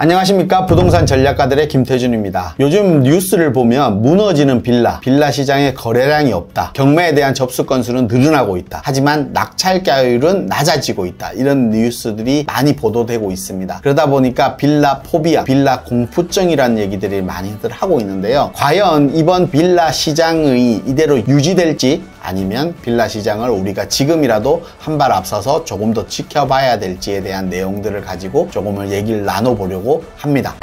안녕하십니까, 부동산 전략가들의 김태준입니다. 요즘 뉴스를 보면 무너지는 빌라 시장에 거래량이 없다, 경매에 대한 접수 건수는 늘어나고 있다, 하지만 낙찰가율은 낮아지고 있다, 이런 뉴스들이 많이 보도되고 있습니다. 그러다 보니까 빌라 포비아, 빌라 공포증이라는 얘기들이 많이들 하고 있는데요. 과연 이번 빌라 시장이 이대로 유지될지, 아니면 빌라 시장을 우리가 지금이라도 한 발 앞서서 조금 더 지켜봐야 될지에 대한 내용들을 가지고 조금을 얘기를 나눠보려고 합니다.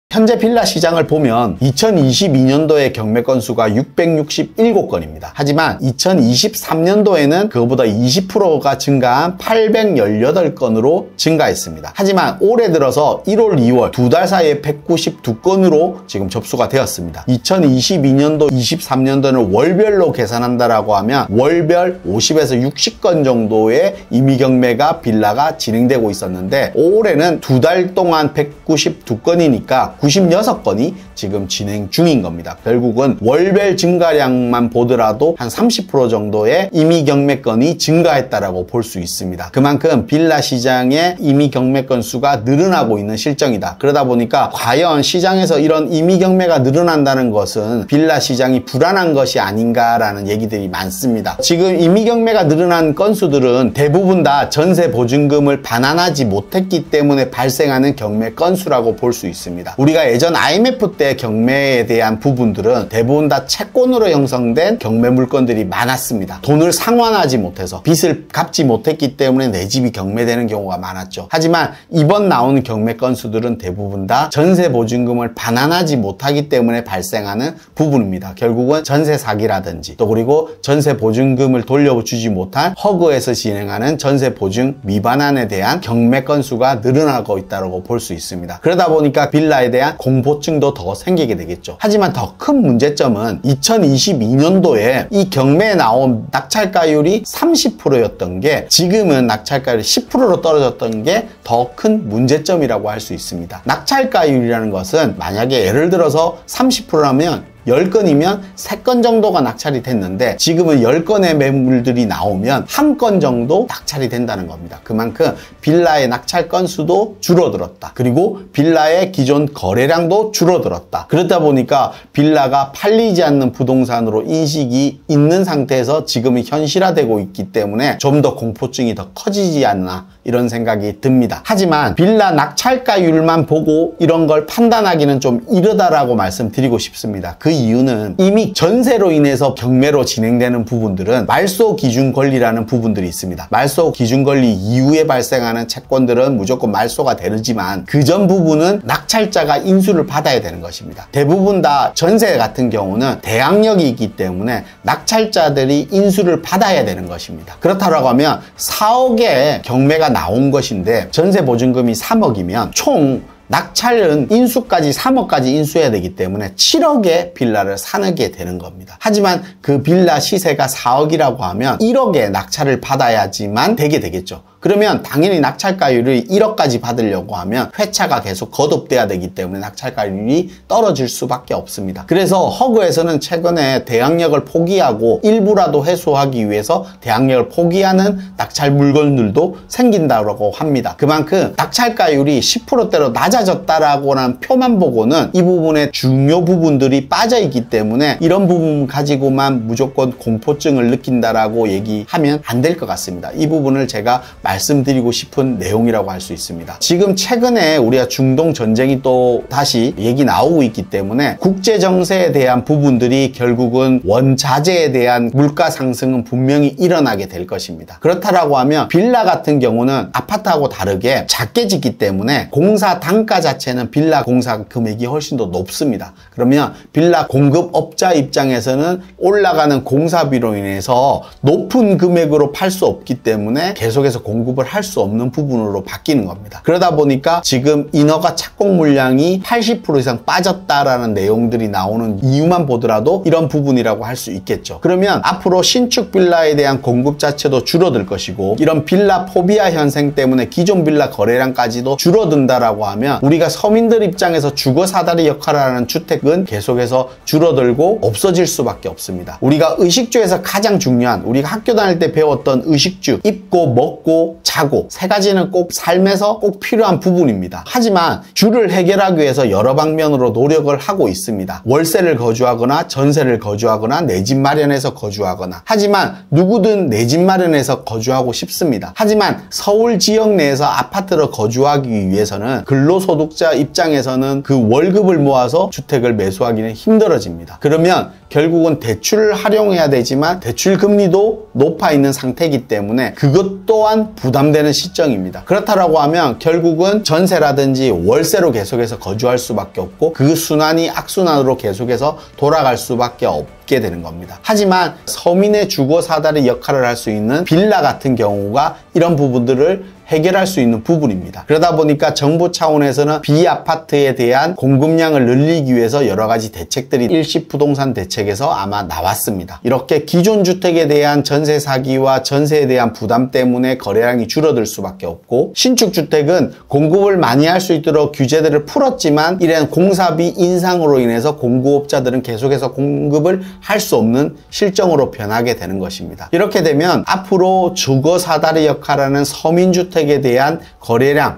현재 빌라 시장을 보면 2022년도에 경매 건수가 667건입니다. 하지만 2023년도에는 그거보다 20%가 증가한 818건으로 증가했습니다. 하지만 올해 들어서 1월, 2월 두 달 사이에 192건으로 지금 접수가 되었습니다. 2022년도, 23년도는 월별로 계산한다라고 하면 월별 50에서 60건 정도의 임의 경매가 빌라가 진행되고 있었는데, 올해는 두 달 동안 192건이니까 96건이 지금 진행 중인 겁니다. 결국은 월별 증가량만 보더라도 한 30% 정도의 임의 경매건이 증가했다라고 볼 수 있습니다. 그만큼 빌라 시장의 임의 경매 건수가 늘어나고 있는 실정이다. 그러다 보니까 과연 시장에서 이런 임의 경매가 늘어난다는 것은 빌라 시장이 불안한 것이 아닌가라는 얘기들이 많습니다. 지금 임의 경매가 늘어난 건수들은 대부분 다 전세 보증금을 반환하지 못했기 때문에 발생하는 경매 건수라고 볼 수 있습니다. 우리가 예전 IMF 때 경매에 대한 부분들은 대부분 다 채권으로 형성된 경매 물건들이 많았습니다. 돈을 상환하지 못해서, 빚을 갚지 못했기 때문에 내 집이 경매되는 경우가 많았죠. 하지만 이번 나오는 경매 건수들은 대부분 다 전세 보증금을 반환하지 못하기 때문에 발생하는 부분입니다. 결국은 전세 사기라든지, 또 그리고 전세 보증금을 돌려주지 못한 허그에서 진행하는 전세 보증 미반환에 대한 경매 건수가 늘어나고 있다고 볼 수 있습니다. 그러다 보니까 빌라에 대한 공포증도 더 생기게 되겠죠. 하지만 더 큰 문제점은 2022년도에 이 경매에 나온 낙찰가율이 30%였던 게 지금은 낙찰가율이 10%로 떨어졌던 게 더 큰 문제점이라고 할 수 있습니다. 낙찰가율이라는 것은 만약에 예를 들어서 30%라면 10건이면 3건 정도가 낙찰이 됐는데, 지금은 10건의 매물들이 나오면 1건 정도 낙찰이 된다는 겁니다. 그만큼 빌라의 낙찰 건수도 줄어들었다. 그리고 빌라의 기존 거래량도 줄어들었다. 그러다 보니까 빌라가 팔리지 않는 부동산으로 인식이 있는 상태에서 지금은 현실화되고 있기 때문에 좀 더 공포증이 더 커지지 않나, 이런 생각이 듭니다. 하지만 빌라 낙찰가율만 보고 이런 걸 판단하기는 좀 이르다라고 말씀드리고 싶습니다. 그 이유는 이미 전세로 인해서 경매로 진행되는 부분들은 말소 기준 권리라는 부분들이 있습니다. 말소 기준 권리 이후에 발생하는 채권들은 무조건 말소가 되지만 그 전 부분은 낙찰자가 인수를 받아야 되는 것입니다. 대부분 다 전세 같은 경우는 대항력이 있기 때문에 낙찰자들이 인수를 받아야 되는 것입니다. 그렇다고 하면 4억의 경매가 나온 것인데 전세 보증금이 3억이면 총 낙찰은 인수까지 3억까지 인수해야 되기 때문에 7억의 빌라를 사게 되는 겁니다. 하지만 그 빌라 시세가 4억이라고 하면 1억의 낙찰을 받아야지만 되게 되겠죠. 그러면 당연히 낙찰가율을 1억까지 받으려고 하면 회차가 계속 거듭돼야 되기 때문에 낙찰가율이 떨어질 수밖에 없습니다. 그래서 허그에서는 최근에 대항력을 포기하고 일부라도 해소하기 위해서 대항력을 포기하는 낙찰 물건들도 생긴다고 합니다. 그만큼 낙찰가율이 10%대로 낮아졌다라고는 표만 보고는 이 부분에 중요 부분들이 빠져있기 때문에 이런 부분 가지고만 무조건 공포증을 느낀다라고 얘기하면 안 될 것 같습니다. 이 부분을 제가 말씀드리고 싶은 내용이라고 할 수 있습니다. 지금 최근에 우리가 중동 전쟁이 또 다시 얘기 나오고 있기 때문에 국제 정세에 대한 부분들이 결국은 원자재에 대한 물가 상승은 분명히 일어나게 될 것입니다. 그렇다라고 하면 빌라 같은 경우는 아파트하고 다르게 작게 짓기 때문에 공사 단가 자체는 빌라 공사 금액이 훨씬 더 높습니다. 그러면 빌라 공급업자 입장에서는 올라가는 공사비로 인해서 높은 금액으로 팔 수 없기 때문에 계속해서 공급을 할 수 없는 부분으로 바뀌는 겁니다. 그러다 보니까 지금 인허가 착공 물량이 80% 이상 빠졌다라는 내용들이 나오는 이유만 보더라도 이런 부분이라고 할 수 있겠죠. 그러면 앞으로 신축 빌라에 대한 공급 자체도 줄어들 것이고, 이런 빌라 포비아 현상 때문에 기존 빌라 거래량까지도 줄어든다라고 하면 우리가 서민들 입장에서 주거 사다리 역할을 하는 주택은 계속해서 줄어들고 없어질 수밖에 없습니다. 우리가 의식주에서 가장 중요한, 우리가 학교 다닐 때 배웠던 의식주, 입고 먹고 먹고 자고 세 가지는 꼭 삶에서 꼭 필요한 부분입니다. 하지만 주를 해결하기 위해서 여러 방면으로 노력을 하고 있습니다. 월세를 거주하거나 전세를 거주하거나 내 집 마련해서 거주하거나. 하지만 누구든 내 집 마련해서 거주하고 싶습니다. 하지만 서울 지역 내에서 아파트로 거주하기 위해서는 근로소득자 입장에서는 그 월급을 모아서 주택을 매수하기는 힘들어집니다. 그러면 결국은 대출을 활용해야 되지만 대출 금리도 높아 있는 상태이기 때문에 그것 또한 부담되는 시점입니다. 그렇다라고 하면 결국은 전세라든지 월세로 계속해서 거주할 수밖에 없고 그 순환이 악순환으로 계속해서 돌아갈 수밖에 없게 되는 겁니다. 하지만 서민의 주거 사다리 역할을 할 수 있는 빌라 같은 경우가 이런 부분들을 해결할 수 있는 부분입니다. 그러다 보니까 정부 차원에서는 비아파트에 대한 공급량을 늘리기 위해서 여러 가지 대책들이 일시 부동산 대책에서 아마 나왔습니다. 이렇게 기존 주택에 대한 전세 사기와 전세에 대한 부담 때문에 거래량이 줄어들 수밖에 없고, 신축 주택은 공급을 많이 할 수 있도록 규제들을 풀었지만 이런 공사비 인상으로 인해서 공급업자들은 계속해서 공급을 할 수 없는 실정으로 변하게 되는 것입니다. 이렇게 되면 앞으로 주거 사다리 역할하는 서민주택에 대한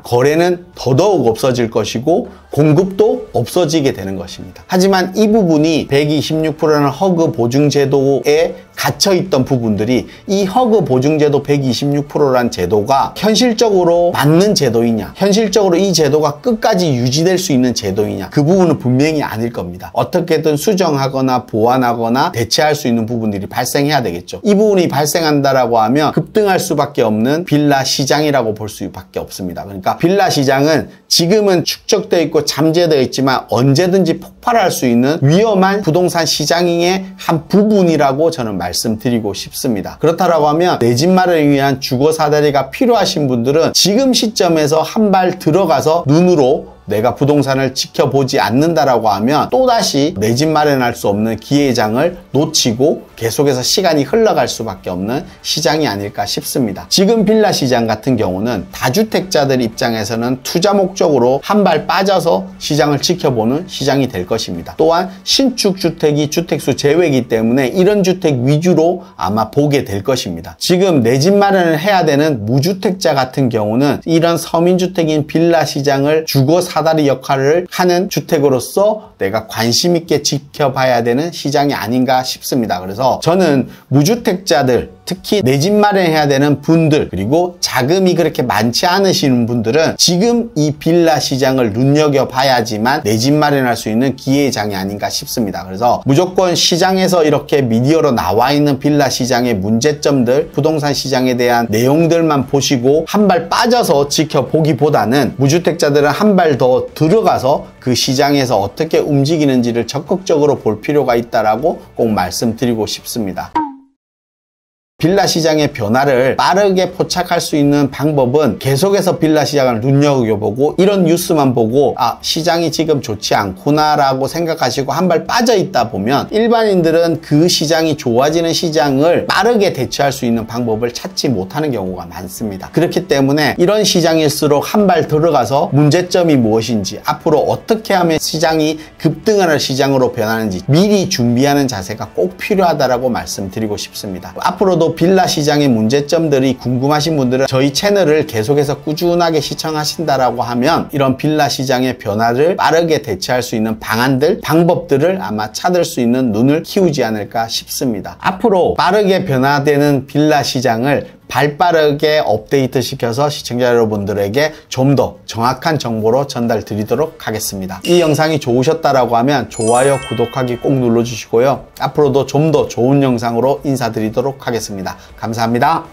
거래는 더더욱 없어질 것이고 공급도 없어지게 되는 것입니다. 하지만 이 부분이 126%라는 허그 보증제도에 갇혀있던 부분들이 이 허그 보증제도 126%라는 제도가 현실적으로 맞는 제도이냐, 현실적으로 이 제도가 끝까지 유지될 수 있는 제도이냐, 그 부분은 분명히 아닐 겁니다. 어떻게든 수정하거나 보완하거나 대체할 수 있는 부분들이 발생해야 되겠죠. 이 부분이 발생한다라고 하면 급등할 수밖에 없는 빌라 시장이라고 볼 수밖에 없습니다. 그러니까 빌라 시장은 지금은 축적되어 있고 잠재되어 있지만 언제든지 폭발할 수 있는 위험한 부동산 시장의 한 부분이라고 저는 말씀드리고 싶습니다. 그렇다고 하면 내 집 마련을 위한 주거 사다리가 필요하신 분들은 지금 시점에서 한 발 들어가서 눈으로 내가 부동산을 지켜보지 않는다라고 하면 또다시 내 집 마련할 수 없는 기회의 장을 놓치고 계속해서 시간이 흘러갈 수밖에 없는 시장이 아닐까 싶습니다. 지금 빌라 시장 같은 경우는 다주택자들 입장에서는 투자 목적으로 한 발 빠져서 시장을 지켜보는 시장이 될 것입니다. 또한 신축 주택이 주택수 제외이기 때문에 이런 주택 위주로 아마 보게 될 것입니다. 지금 내 집 마련을 해야 되는 무주택자 같은 경우는 이런 서민주택인 빌라 시장을 주거 사다리 역할을 하는 주택으로서 내가 관심 있게 지켜봐야 되는 시장이 아닌가 싶습니다. 그래서 저는 무주택자들, 특히 내 집 마련해야 되는 분들, 그리고 자금이 그렇게 많지 않으시는 분들은 지금 이 빌라 시장을 눈여겨봐야지만 내 집 마련할 수 있는 기회의 장이 아닌가 싶습니다. 그래서 무조건 시장에서 이렇게 미디어로 나와 있는 빌라 시장의 문제점들, 부동산 시장에 대한 내용들만 보시고 한 발 빠져서 지켜보기보다는 무주택자들은 한 발 더 들어가서 그 시장에서 어떻게 움직이는지를 적극적으로 볼 필요가 있다라고 꼭 말씀드리고 싶습니다. 빌라 시장의 변화를 빠르게 포착할 수 있는 방법은 계속해서 빌라 시장을 눈여겨보고 이런 뉴스만 보고 시장이 지금 좋지 않구나 라고 생각하시고 한 발 빠져 있다 보면 일반인들은 그 시장이 좋아지는 시장을 빠르게 대처할 수 있는 방법을 찾지 못하는 경우가 많습니다. 그렇기 때문에 이런 시장일수록 한 발 들어가서 문제점이 무엇인지, 앞으로 어떻게 하면 시장이 급등하는 시장으로 변하는지 미리 준비하는 자세가 꼭 필요하다고 말씀드리고 싶습니다. 앞으로도 빌라 시장의 문제점들이 궁금하신 분들은 저희 채널을 계속해서 꾸준하게 시청하신다라고 하면 이런 빌라 시장의 변화를 빠르게 대처할 수 있는 방안들, 방법들을 아마 찾을 수 있는 눈을 키우지 않을까 싶습니다. 앞으로 빠르게 변화되는 빌라 시장을 발빠르게 업데이트 시켜서 시청자 여러분들에게 좀 더 정확한 정보로 전달 드리도록 하겠습니다. 이 영상이 좋으셨다라고 하면 좋아요, 구독하기 꼭 눌러주시고요. 앞으로도 좀 더 좋은 영상으로 인사드리도록 하겠습니다. 감사합니다.